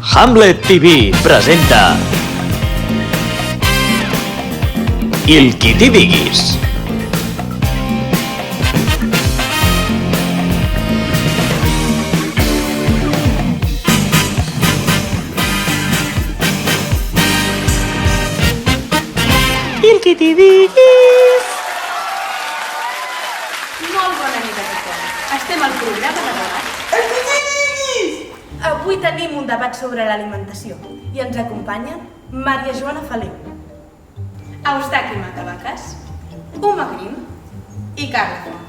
Hamlet TV presenta El qui t'hi diguis. El qui t'hi diguis. Molt bona nit a tothom. Estem al programa de debat. El qui t'hi diguis! Avui tenim un debat sobre l'alimentació i ens acompanyen Maria Joana Feliu, Eustaqui Matavacas, Uma Green i Carla Font.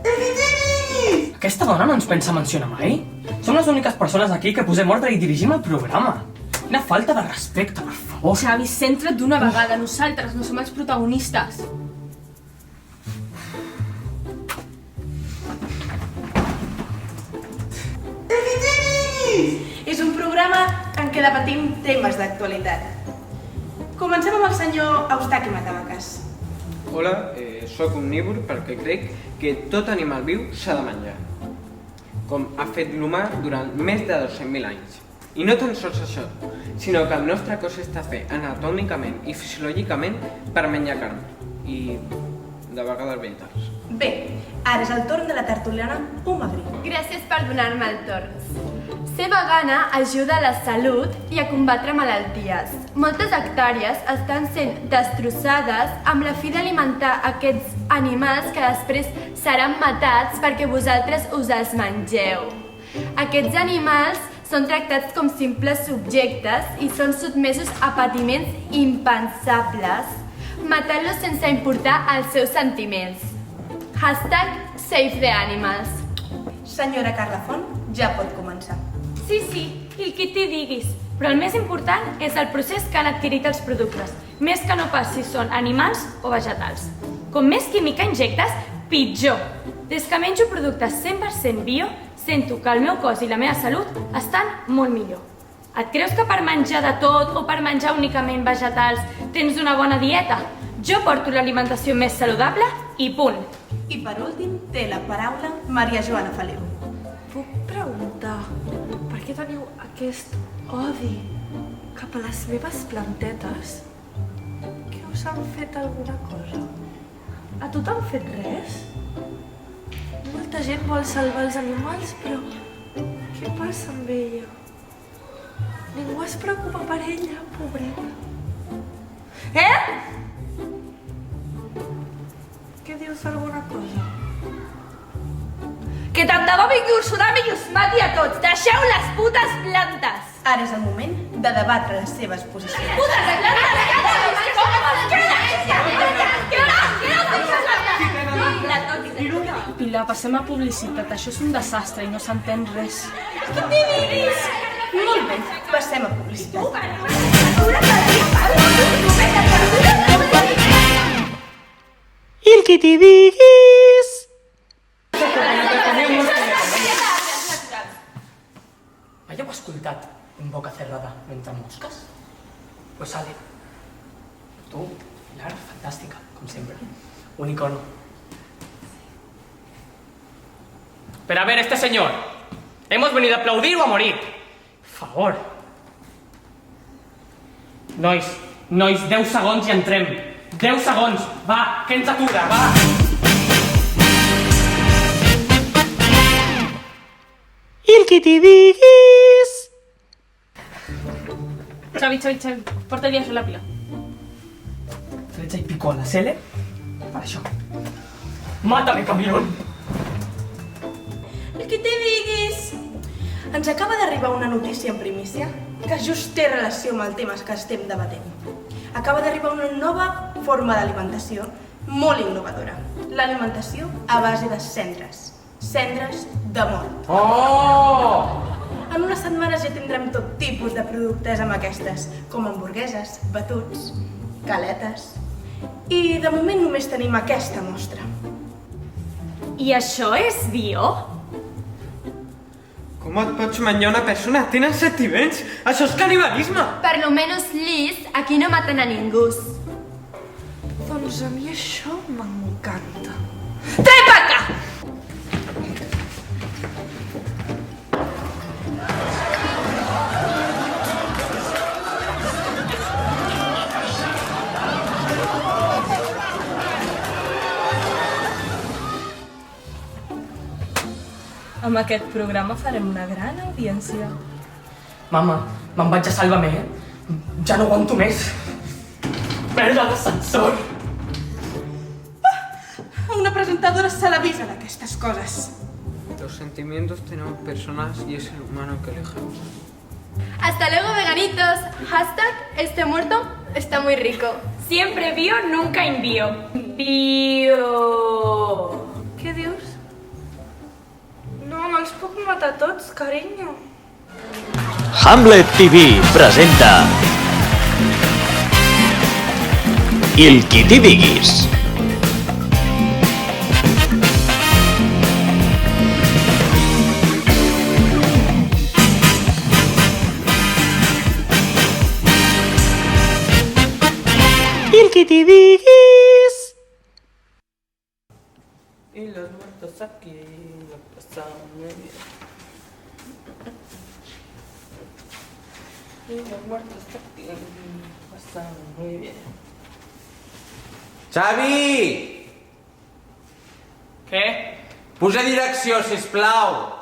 El qui t'hi diguis! Aquesta dona no ens pensa mencionar mai? Som les úniques persones aquí que posem ordre i dirigim el programa. Quina falta de respecte, per favor. Xavi, centra't d'una vegada. Nosaltres no som els protagonistes. És un programa en què debatim temes d'actualitat. Comencem amb el senyor Eustaqui Matavacas. Hola, sóc omnívor perquè crec que tot animal viu s'ha de menjar, com ha fet l'humà durant més de 200.000 anys. I no tan sols això, sinó que el nostre cos està fet anatòmicament i fisiològicament per menjar carn, i de vegades ben tard. Bé, ara és el torn de la tertuliana Uma Green. Gràcies per donar-me el torn. Ser vegana ajuda a la salut i a combatre malalties. Moltes hectàrees estan sent destrossades amb la fi d'alimentar aquests animals que després seran matats perquè vosaltres us els mengeu. Aquests animals són tractats com simples subjectes i són sotmesos a patiments impensables, matant-los sense importar els seus sentiments. #SaveTheAnimals. Senyora Carla Font, ja pot començar. Sí, i el qui t'hi diguis. Però el més important és el procés que han adquirit els productes, més que no pas si són animals o vegetals. Com més química injectes, pitjor. Des que menjo productes 100% bio, sento que el meu cos i la meva salut estan molt millor. Et creus que per menjar de tot o per menjar únicament vegetals tens una bona dieta? Jo porto l'alimentació més saludable i punt. I per últim, té la paraula Maria Joana Feliu. Puc preguntar per què teniu aquest odi cap a les meves plantetes? Que us han fet alguna cosa? A tu t'han fet res? Molta gent vol salvar els animals, però què passa amb ella? Ningú es preocupa per ella, pobreta. Què dius alguna cosa? Que tant de bo vingui un tsunami i us mati a tots. Deixeu les putes plantes! Ara és el moment de debatre les seves posicions. Putes de Pilar, passem a publicitat. Això és un desastre i no s'entén res. Qui t'hi diguis? Molt bé, passem a publicitat. El qui t'hi diguis. Hayeu escoltat en boca cerrada mentre mosques? Pues sale. Tu, Pilar, fantàstica, com sempre. Unicornio. Pero a ver, este señor, ¿hemos venido a aplaudir o a morir? Por favor. Nois, 10 segons i entrem. 10 segons, va, que ens atura, va. El qui t'hi diguis. Xavi, porta-li això a la Pilar. Fletxa i pico a la Cele, per això. Mátame, camión. El qui t'hi diguis. Ens acaba d'arribar una notícia en primícia que just té relació amb el tema que estem debatent. Acaba d'arribar una nova forma d'alimentació molt innovadora. L'alimentació a base de cendres. Cendres de mort. Oh! En unes setmanes ja tindrem tot tipus de productes amb aquestes, com hamburgueses, batuts, galetes. I de moment només tenim aquesta mostra. I això és bio? Com et pots menjar una persona? Tenen sentiments! Això és canibalisme! Per lo menos Liz, aquí no maten a ningú. Doncs a mi això m'encanta. Trepaca! Amb aquest programa farem una gran audiència. Mama, me'n vaig a Sálvame, Ja no aguanto més. Merda d'ascensor. A una presentadora se l'avisa d'aquestes coses. Los sentimientos tenemos personas y es el humano que elegimos. Hasta luego, veganitos. Hashtag este muerto está muy rico. Siempre bio, nunca envío. Bio. Què dius? No els puc matar tots, carinyo. Hamlet TV presenta El que t'hi diguis. El que t'hi diguis. Y los muertos aquí lo pasan muy bien. Y los muertos aquí lo pasan muy bien. Xavi! Què? Puja direcció, sisplau!